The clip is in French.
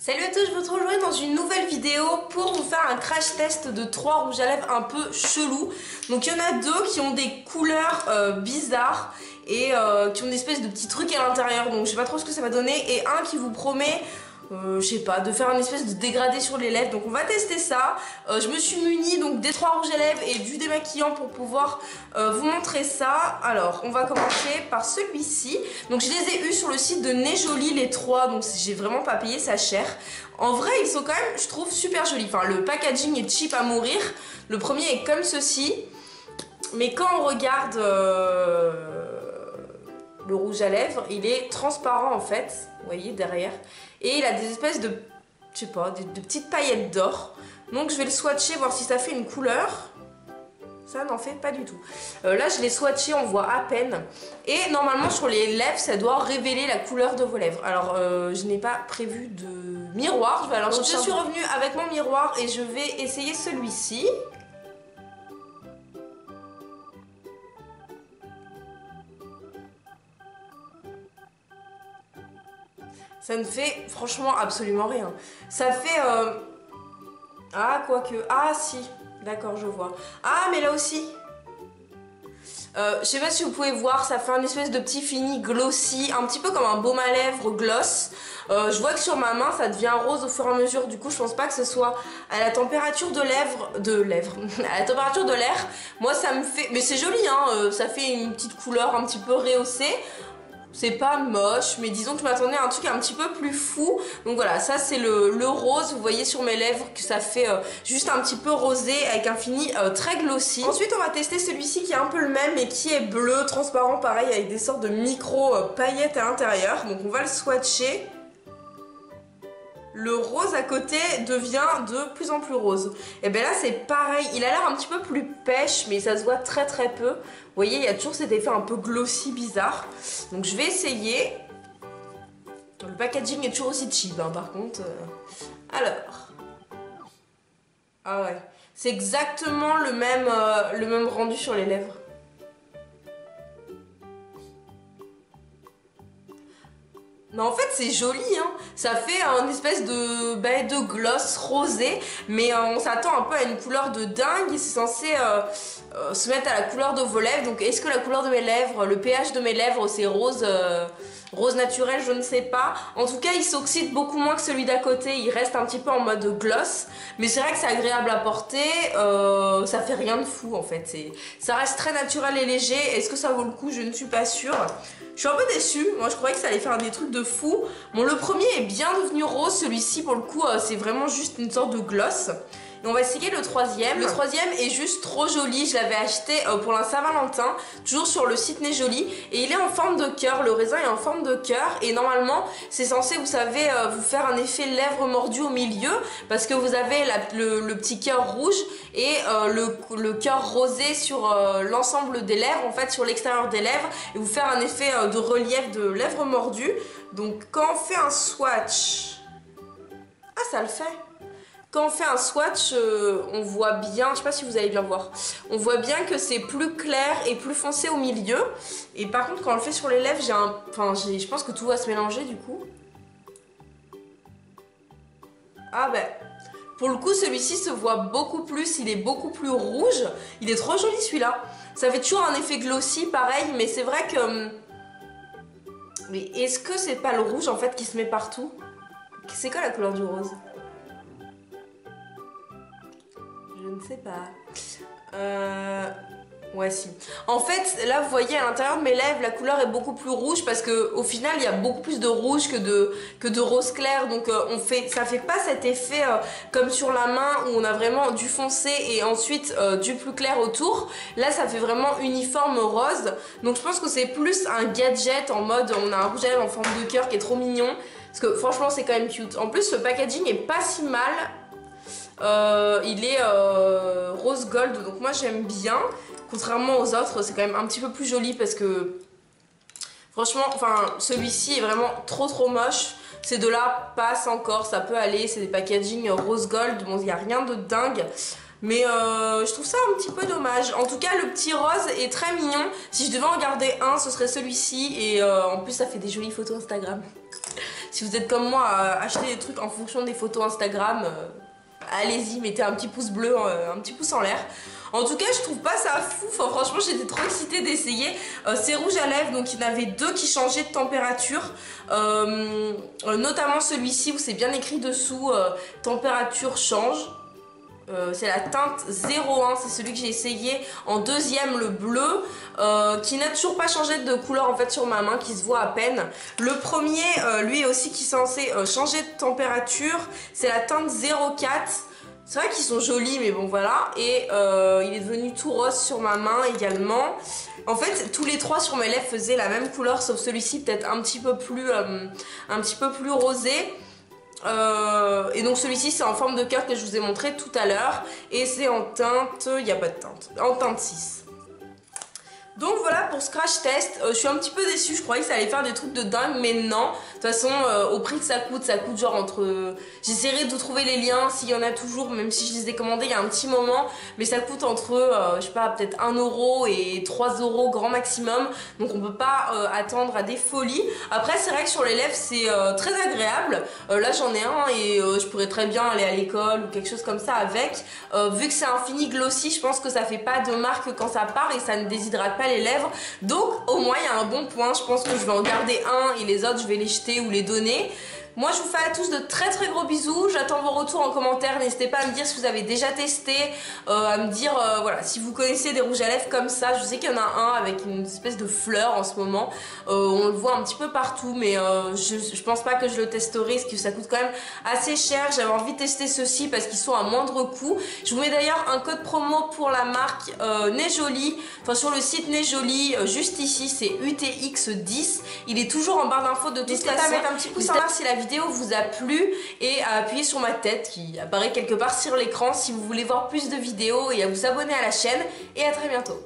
Salut à tous, je vous retrouve aujourd'hui dans une nouvelle vidéo pour vous faire un crash test de 3 rouges à lèvres un peu chelous. Donc il y en a 2 qui ont des couleurs bizarres et qui ont une espèce de petits trucs à l'intérieur, donc je sais pas trop ce que ça va donner, et un qui vous promet je sais pas, de faire une espèce de dégradé sur les lèvres. Donc on va tester ça. Je me suis munie donc des 3 rouges à lèvres et du démaquillant pour pouvoir vous montrer ça. Alors on va commencer par celui-ci. Donc je les ai eus sur le site de Nejoli les 3, donc j'ai vraiment pas payé ça cher. En vrai ils sont quand même, je trouve, super jolis. Enfin le packaging est cheap à mourir. Le premier est comme ceci, mais quand on regarde le rouge à lèvres, il est transparent en fait, vous voyez derrière, et il a des espèces de, je sais pas, de petites paillettes d'or. Donc je vais le swatcher, voir si ça fait une couleur. Ça n'en fait pas du tout. Là je l'ai swatché, on voit à peine, et normalement sur les lèvres ça doit révéler la couleur de vos lèvres. Alors je n'ai pas prévu de miroir, alors je suis revenue avec mon miroir et je vais essayer celui-ci. Ça ne fait franchement absolument rien. Ça fait... Ah, quoique... Ah, si. D'accord, je vois. Ah, mais là aussi. Je sais pas si vous pouvez voir, ça fait un espèce de petit fini glossy, un petit peu comme un baume à lèvres gloss. Je vois que sur ma main, ça devient rose au fur et à mesure. Du coup, je pense pas que ce soit à la température de lèvres, à la température de l'air. Moi, ça me fait... Mais c'est joli, hein. Ça fait une petite couleur un petit peu rehaussée. C'est pas moche, mais disons que je m'attendais à un truc un petit peu plus fou. Donc voilà, ça c'est le rose. Vous voyez sur mes lèvres que ça fait juste un petit peu rosé avec un fini très glossy. Ensuite on va tester celui-ci qui est un peu le même mais qui est bleu, transparent pareil, avec des sortes de micro paillettes à l'intérieur. Donc on va le swatcher. Le rose à côté devient de plus en plus rose. Et bien là c'est pareil, il a l'air un petit peu plus pêche, mais ça se voit très très peu. Vous voyez, il y a toujours cet effet un peu glossy bizarre. Donc je vais essayer. Le packaging est toujours aussi cheap hein, par contre. Alors. Ah ouais, c'est exactement le même rendu sur les lèvres. Non, en fait c'est joli, hein. Ça fait un espèce de gloss rosé, mais on s'attend un peu à une couleur de dingue et c'est censé se mettre à la couleur de vos lèvres. Donc est-ce que la couleur de mes lèvres, le pH de mes lèvres c'est rose, rose naturel, je ne sais pas. En tout cas il s'oxyde beaucoup moins que celui d'à côté, il reste un petit peu en mode gloss, mais c'est vrai que c'est agréable à porter, ça fait rien de fou en fait. Ça reste très naturel et léger. Est-ce que ça vaut le coup? Je ne suis pas sûre. Je suis un peu déçue, moi je croyais que ça allait faire des trucs de fou. Bon, le premier est bien devenu rose, celui-ci pour le coup c'est vraiment juste une sorte de gloss. Et on va essayer le troisième. Le troisième est juste trop joli, je l'avais acheté pour la Saint-Valentin, toujours sur le site Nejoli, et il est en forme de cœur, le raisin est en forme de cœur, et normalement c'est censé, vous savez, vous faire un effet lèvres mordues au milieu, parce que vous avez le petit cœur rouge et le cœur rosé sur l'ensemble des lèvres, en fait sur l'extérieur des lèvres, et vous faire un effet de relief de lèvres mordues. Donc quand on fait un swatch, ah ça le fait. Quand on fait un swatch, on voit bien, je sais pas si vous allez bien voir, on voit bien que c'est plus clair et plus foncé au milieu. Et par contre quand on le fait sur les lèvres, je pense que tout va se mélanger du coup. Ah ben, pour le coup celui-ci se voit beaucoup plus, il est beaucoup plus rouge. Il est trop joli celui-là. Ça fait toujours un effet glossy pareil, mais c'est vrai que... Mais est-ce que c'est pas le rouge en fait qui se met partout? C'est quoi la couleur du rose? Je ne sais pas. Ouais si. En fait là vous voyez à l'intérieur de mes lèvres la couleur est beaucoup plus rouge parce que au final il y a beaucoup plus de rouge que de rose clair. Donc ça fait pas cet effet comme sur la main où on a vraiment du foncé et ensuite du plus clair autour. Là ça fait vraiment uniforme rose. Donc je pense que c'est plus un gadget en mode on a un rouge à lèvres en forme de cœur qui est trop mignon. Parce que franchement c'est quand même cute. En plus le packaging est pas si mal. Il est rose gold, donc moi j'aime bien. Contrairement aux autres, c'est quand même un petit peu plus joli parce que franchement, enfin celui-ci est vraiment trop moche. Ces deux-là passent encore, ça peut aller, c'est des packaging rose gold, bon il n'y a rien de dingue. Mais je trouve ça un petit peu dommage. En tout cas le petit rose est très mignon. Si je devais en garder un, ce serait celui-ci. Et en plus ça fait des jolies photos Instagram. Si vous êtes comme moi à acheter des trucs en fonction des photos Instagram, allez-y, mettez un petit pouce bleu, un petit pouce en l'air. En tout cas, je trouve pas ça fou. Enfin, franchement, j'étais trop excitée d'essayer. C'est rouge à lèvres, donc il y en avait 2 qui changeaient de température. Notamment celui-ci où c'est bien écrit dessous température change. C'est la teinte 01, c'est celui que j'ai essayé en deuxième, le bleu, qui n'a toujours pas changé de couleur en fait sur ma main, qui se voit à peine. Le premier, lui aussi qui est censé changer de température, c'est la teinte 04. C'est vrai qu'ils sont jolis, mais bon voilà. Et il est devenu tout rose sur ma main également. En fait, tous les 3 sur mes lèvres faisaient la même couleur, sauf celui-ci peut-être un petit peu plus rosé. Et donc celui-ci c'est en forme de cœur que je vous ai montré tout à l'heure. Et c'est en teinte, il n'y a pas de teinte, en teinte 6. Donc voilà pour ce crash test. Je suis un petit peu déçue, je croyais que ça allait faire des trucs de dingue, mais non. De toute façon, au prix que ça coûte genre entre... J'essaierai de trouver les liens s'il y en a toujours, même si je les ai commandés il y a un petit moment. Mais ça coûte entre, je sais pas, peut-être 1 € et 3 € grand maximum. Donc on peut pas attendre à des folies. Après c'est vrai que sur les lèvres c'est très agréable. Là j'en ai un et je pourrais très bien aller à l'école ou quelque chose comme ça avec. Vu que c'est un fini glossy, je pense que ça fait pas de marque quand ça part et ça ne déshydrate pas les lèvres, donc au moins il y a un bon point. Je pense que je vais en garder un et les autres je vais les jeter ou les donner. Moi je vous fais à tous de très très gros bisous, j'attends vos retours en commentaire, n'hésitez pas à me dire si vous avez déjà testé, à me dire voilà, si vous connaissez des rouges à lèvres comme ça. Je sais qu'il y en a un avec une espèce de fleur en ce moment, on le voit un petit peu partout, mais je pense pas que je le testerai parce que ça coûte quand même assez cher. J'avais envie de tester ceux-ci parce qu'ils sont à moindre coût. Je vous mets d'ailleurs un code promo pour la marque Nejoli, enfin sur le site Nejoli, juste ici c'est UTX10, il est toujours en barre d'infos de toute façon. N'hésitez pas à mettre un petit pouce en l'air si la vidéo vous a plu et à appuyer sur ma tête qui apparaît quelque part sur l'écran si vous voulez voir plus de vidéos et à vous abonner à la chaîne, et à très bientôt.